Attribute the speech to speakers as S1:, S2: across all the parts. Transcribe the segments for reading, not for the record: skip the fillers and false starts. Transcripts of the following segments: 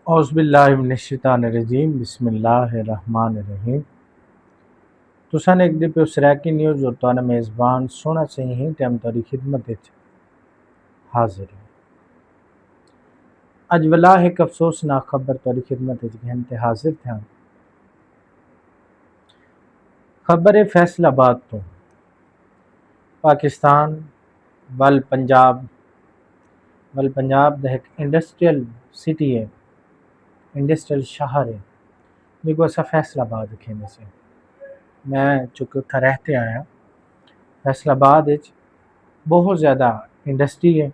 S1: اعوذ باللہ من الشیطان الرجیم بسم اللہ الرحمن الرحیم تساں ایک دی پہ سریکی نیوز اور توانا میزبان سونا چاہیے ٹیم تاری خدمت حاضر ہے۔ اج ولا ایک افسوسناک خبر تاری خدمت گھنتے حاضر تھا۔ خبر ہے فیصل آباد تو پاکستان پنجاب دا ایک انڈسٹریل سٹی ہے، انڈسٹریل شہر ہے دیکھو ایسا فیصل آباد کھینے سے میں چونکہ اتھا رہتے آیا۔ فیصل آباد بہت زیادہ انڈسٹری ہے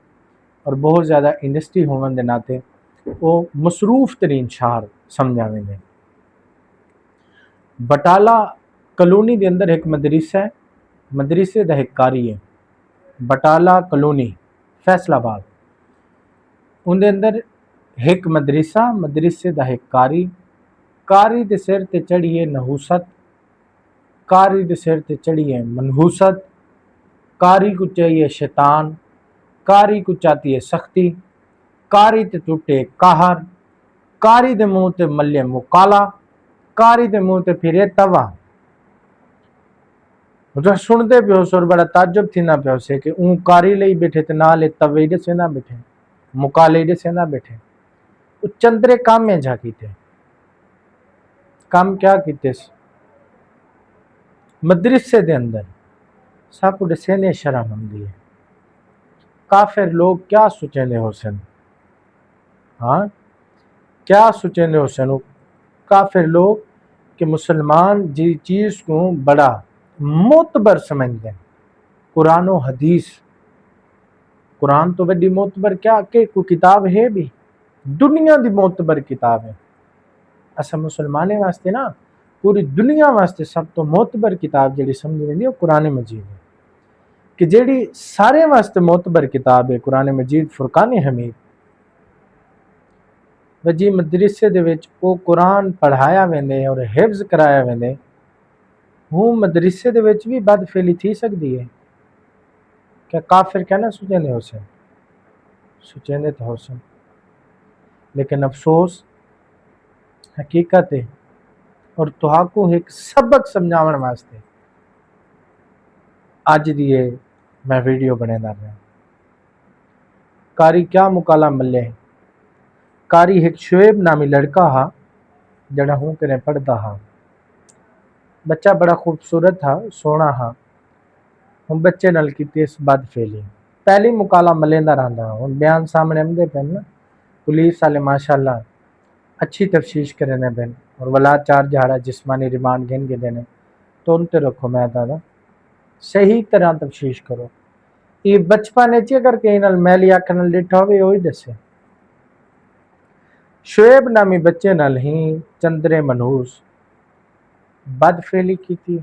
S1: اور بہت زیادہ انڈسٹری ہونے دے ناتے وہ مصروف ترین شہر سمجھاویں گے۔ بٹالہ کلونی دے اندر ایک مدرسہ ہے، مدرسے دا ایک کاری ہے، بٹالہ کلونی فیصل آباد، ان دے اندر ایک مدرسے دا ایک کاری دے سر تے چڑھی ہے نحوست، کاری دے سر تے چڑھی ہے منحوست، کاری کو چاہیے شیطان، کاری کو چاہتی ہے سختی، کاری تے ٹوٹے قہر، کاری دے منہ تے ملے مکالا، کاری دے منہ تے پھرے توا۔ جو سن دے پہ ہو سر بڑا تعجب تھی نہ پہ ہو سے کہ اون کاری لئی بیٹھے تے نالے توے دے سے نہ بیٹھے، مکالے دے سے نہ بیٹھے۔ وہ چندرے کام میں جا کیتے، کام کیا کیتے سے مدرسے دے اندر سب کو دسینے شرم ہم ہے۔ کافر لوگ کیا سوچیں دے حسن، ہاں کیا سوچیں دے حسن کافر لوگ کہ مسلمان جی چیز کو بڑا معتبر سمجھ دیں۔ قرآن و حدیث، قرآن تو بڑی معتبر کیا کہ کوئی کتاب ہے بھی دنیا دی معتبر کتاب ہے۔ ایسا مسلمانے واسطے نا پوری دنیا واسطے سب تو معتبر کتاب جڑی سمجھ رہی ہے وہ قرآن مجید ہے، کہ جڑی سارے واسطے معتبر کتاب ہے قرآن مجید فرقان حمید۔ وجی مدرسے دے وچ وہ قرآن پڑھایا ویندے اور حفظ کرایا ویندے، ہوں مدرسے دے وچ بھی بد فعلی تھی سکتی ہے۔ کیا کافر کہنا سوچیں دے حسن، سوچیں دے تو حسن، لیکن افسوس حقیقت ہے اور تہاکو ایک سبق سمجھاون واسطے اج دیئے میں ویڈیو بنے دا رہا۔ کاری کیا مکالا ملے، کاری ایک شعیب نامی لڑکا ہا جڑا ہوں کنے پڑھدا ہا، بچہ بڑا خوبصورت تھا، سونا ہا، ہوں بچے نال کیتی اس بد فعلی پہلی مکالا ملیندہ رہندا ہوں بیان سامنے آمدے پہن نا پولیس والے ماشاءاللہ اچھی تفتیش کرنے بین اور ولا 4 جہاڑا جسمانی ریمانڈ گھن کے دینے تو ان تے رکھو میں دادا صحیح طرح تفتیش کرو۔ یہ بچپن اچھے کر کے انال میلی آکھن نال ڈٹھا ہوئے ہوئی دسے شعیب نامی بچے نال ہی چندرے منحوس بد فعلی کی تھی،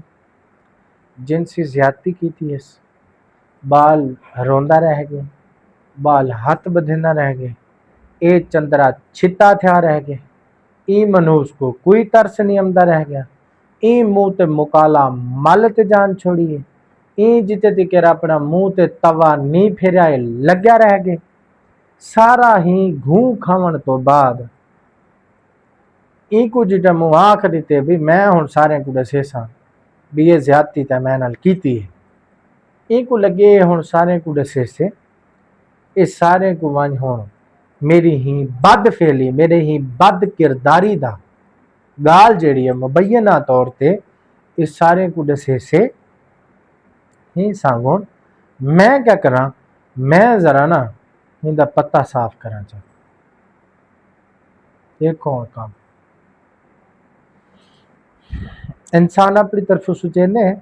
S1: جنسی زیادتی کی تھی، اس بال روندہ رہ گئے، بال ہاتھ بدھندہ رہ گئے، اے چندرہ چھتا تھیا رہ گئے، ای منحوس کو کوئی ترس نہیں آمدہ رہ گیا، ای منہ تے مکالا مالت جان چھوڑی ہے، ای جتے تکر اپنا منہ تے توا نہیں پھیرائے لگیا رہ گئے۔ سارا ہی گھوں کھاون تو بعد ای کو جٹا منہ آکھ دیتے بھی میں ہن سارے کو دسے ساں بھی یہ زیادتی تے میں نال کیتی ہے، ای کو لگے ہن سارے کو دسے سے اس سارے کو وانج ہون میری ہی بد فعلی میرے ہی بد کرداری دا گال جیڑی ہے مبینہ طور تے اس سارے کو دسے سے ہی سانگون میں کیا کراں، میں ذرا نا ہندہ پتہ صاف کراں چاہتا ایک اور کام انسان اپنی طرف سوچیں دے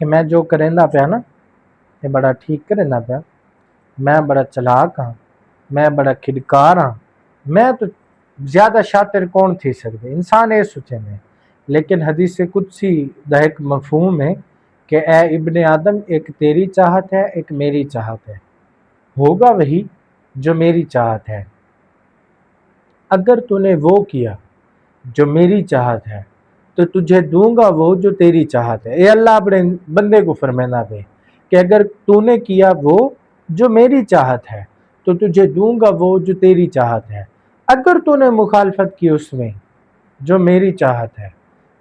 S1: کہ میں جو کرندہ پیا نا یہ بڑا ٹھیک کرندہ پیا، میں بڑا چلاک ہاں، میں بڑا کھدکار ہاں، میں تو زیادہ شاطر کون تھی سکتے، انسان یہ سوچیں دے۔ لیکن حدیث قدسی دا ایک مفہوم ہے کہ اے ابن آدم ایک تیری چاہت ہے ایک میری چاہت ہے، ہوگا وہی جو میری چاہت ہے، اگر تو نے وہ کیا جو میری چاہت ہے تو تجھے دوں گا وہ جو تیری چاہت ہے۔ اے اللہ اپنے بندے کو فرمانا پہ کہ اگر تو نے کیا وہ جو میری چاہت ہے تو تجھے دوں گا وہ جو تیری چاہت ہے، اگر تو نے مخالفت کی اس میں جو میری چاہت ہے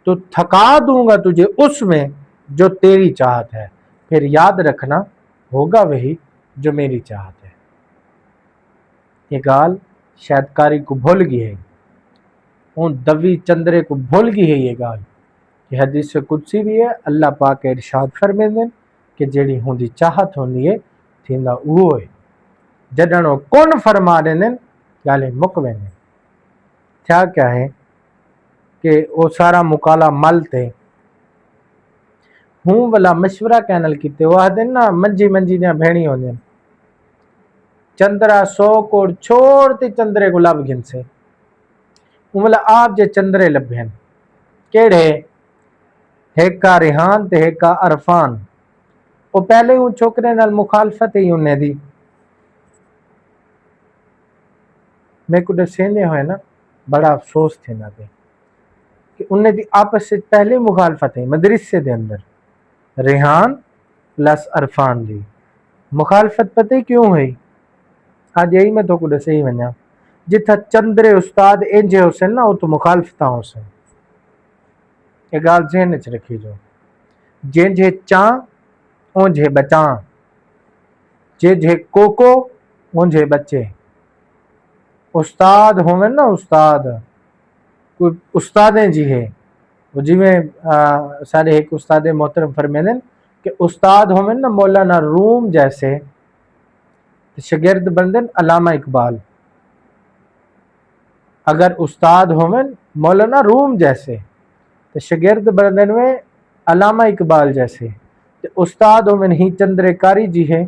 S1: تو تھکا دوں گا تجھے اس میں جو تیری چاہت ہے، پھر یاد رکھنا ہوگا وہی جو میری چاہت ہے۔ یہ گال شاید کاری کو بھول گئی ہے، اون دوی چندرے کو بھول گئی ہے یہ گال۔ یہ حدیث قدسی بھی ہے، اللہ پاک ارشاد فرمیندن کہ جیڑی ہوندی چاہت ہوندی ہے تھیندا اوہ ہے، جڈن وہ کون فرما دیندن گالے مک ویندن۔ تھیا کیا ہے کہ وہ سارا مکالا مل تے ہوں والا مشورہ کینل کیتے، وہ آدھن نا منجی منجی دیاں بھیڑی ہوندین، چندرا 100 کوڑ چھوڑتے چندرے کو لب گن سے، والا آپ جے چندرے لبھین کیڑے ہیکا ریحان تے ہیکا عرفان، وہ پہلے ہوں چھوکرے نال مخالفت ہی انہیں دی، میں کو دسیندے ہوئے نا بڑا افسوس تھے نا دے کہ انہیں دی آپس سے پہلے مخالفت ہے مدرسے دے اندر ریحان پلس عرفان دی مخالفت پتہ کیوں ہوئی؟ آج یہی میں تو کو دسے ہی ونجا جتھا چندرے استاد انجے حسین نا وہ تو مخالفتہ حسین، یہ گال ذہن وچ رکھی جو، جے چاں اونجھے بچاں، جے کوکو اونجھے بچے۔ استاد ہوئے نا استاد، کوئی استادیں جی ہے وہ جی میں سارے ایک استاد محترم فرمیدن کہ استاد ہوئے نا مولانا روم جیسے، شاگرد بندن علامہ اقبال۔ اگر استاد ہوئے مولانا روم جیسے تو شاگرد بندن میں علامہ اقبال جیسے، استاد ہوئے ہی چندرے کاری جی ہے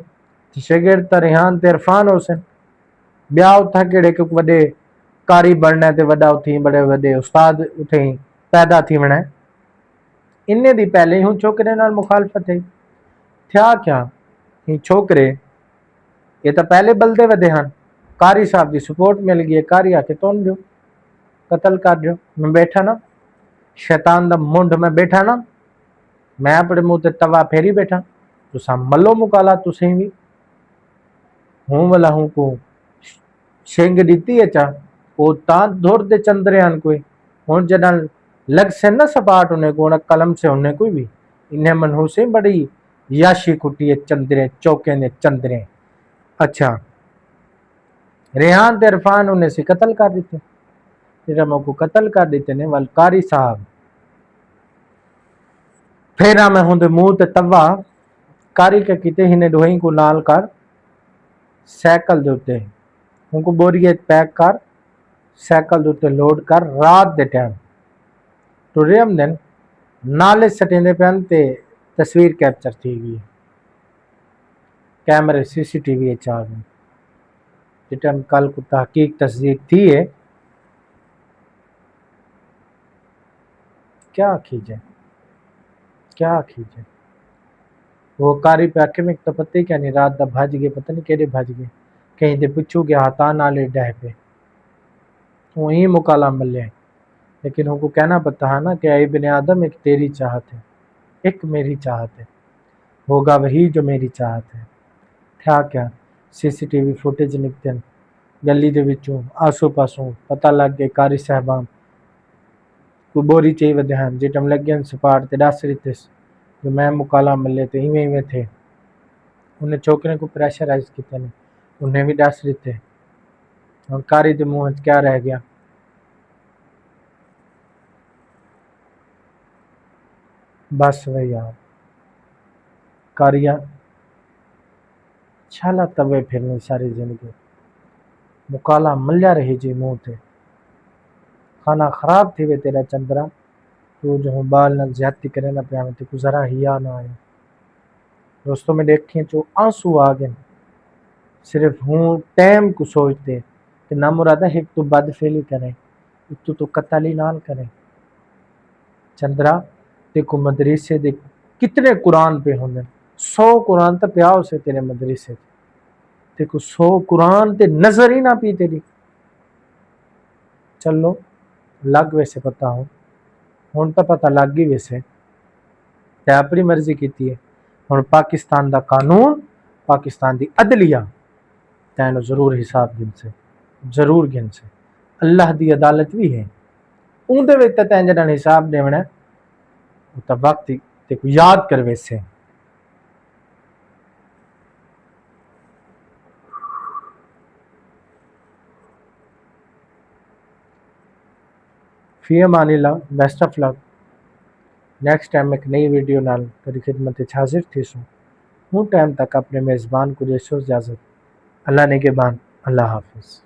S1: شاگرد ریحان تے عرفان حسین، بیاہ اتھا کیڑے کہ وڈے کاری بننا تے وڈا اتھی بڑے وڈے استاد اتھے ہی پیدا تھی بنا ہے، انہیں دی پہلے ہوں چھوکرے نال مخالفت ہے۔ تھیا کیا ہی چھوکرے یہ تو پہلے بلدے ودے ہن، کاری صاحب دی سپورٹ مل گئی ہے، کاری آ کے تون دیو قتل کر دیو، میں بیٹھا نا شیطان دا منڈ میں بیٹھا نا، میں اپنے منہ تے توا پھیری بیٹھا، تو سام ملو مکالا تسیں بھی ہوں والا ہوں کو شنگ دیتی ہے چاہ وہ تاں دھور دے چندرے ہن کوئی ہون جنال لگ سے نہ سپاٹ ہونے کو نہ قلم سے ہونے کوئی بھی انہیں منہو سے بڑی یاشی کٹی ہے چندرے چوکے نے چندرے۔ اچھا ریحان تے عرفان انہیں سے قتل کر دیتے، رموں کو قتل کر دیتے نے والقاری صاحب پھیرا میں ہوں دے منہ تے توا کاری کے کیتے ہی نے ڈوہیں کو نال کر سیکل دوتے ان کو بوریت پیک کر سیکل دوتے لوڈ کر رات دے ٹائم تو ریم دن نالے سٹیں دے پہن تے تصویر کیپچر تھی گئی، کیمرے سی سی ٹی وی چاہ گئے جٹم کل کو تحقیق تصدیق تھی ہے، کیا کھیجے کیا کھیجے وہ کاری پہ آکے میں تو پتہ ہی کیا نہیں رات دا بھاج گئے، پتہ نہیں کیڑے بھاج گئے، کہیں دے پچھو گیا ہاتھا نالے ڈہ پہ وہیں مکالا ملے، لیکن ان کو کہنا پتا ہے نا کہ اے ابن آدم ایک تیری چاہت ہے ایک میری چاہت ہے، ہوگا وہی جو میری چاہت ہے۔ تھیا کیا سی سی ٹی وی فوٹیج نکتے ہیں گلی دے وچوں آسو پاسوں پتہ لگ گئے کاری صاحبان کو بوری چاہیے ودے ہیں جیٹم لگ گئے سپاٹ تے ڈاس رہتے جو میں مکالا ملے تے ہی تھے، انہیں چھوکرے کو پریشرائز کیتے ہیں انہیں بھی ڈاس رہتے اور کاری دے منہ کیا رہ گیا، بس وہی آپ کاریا چھالا توے پھرنی ساری زندگی مکالا ملیا رہی جی منہ تے کھانا خراب تھی وے تیرا چندرا تو جو بال نال زیادتی کرے نہ پیا تے کو ذرا ہیا نہ آیا، دوستوں میں دیکھیں جو آنسو آ گئے صرف ہوں ٹائم کو سوچتے کہ نہ مرادہ ایک تو بد فیلی کریں ایک تو قتل ہی نال کریں۔ چندرا دیکھو مدرسے دیکھ کتنے قرآن پہ ہوندے 100 قرآن تا پیا اسے تیرے مدرسے دیکھو 100 قرآن تے نظر ہی نہ پی تیری، چلو لگ ویسے پتا ہوں ہون تا پتا لگ گئی ویسے تے اپنی مرضی کیتی ہے، اور پاکستان دا قانون پاکستان دی عدلیہ تینو ضرور حساب گن سے ضرور گن سے اللہ دی عدالت بھی ہے اندر وچ تے جڑا حساب دیونا وہ تو وقت تے کو یاد کروے سے فی امان اللہ best of luck next time ایک نئی ویڈیو نال تیری خدمت وچ حاضر تھی سوں ہوں ٹائم تک اپنے میزبان کو دے سو اجازت اللہ نے کے بان اللہ حافظ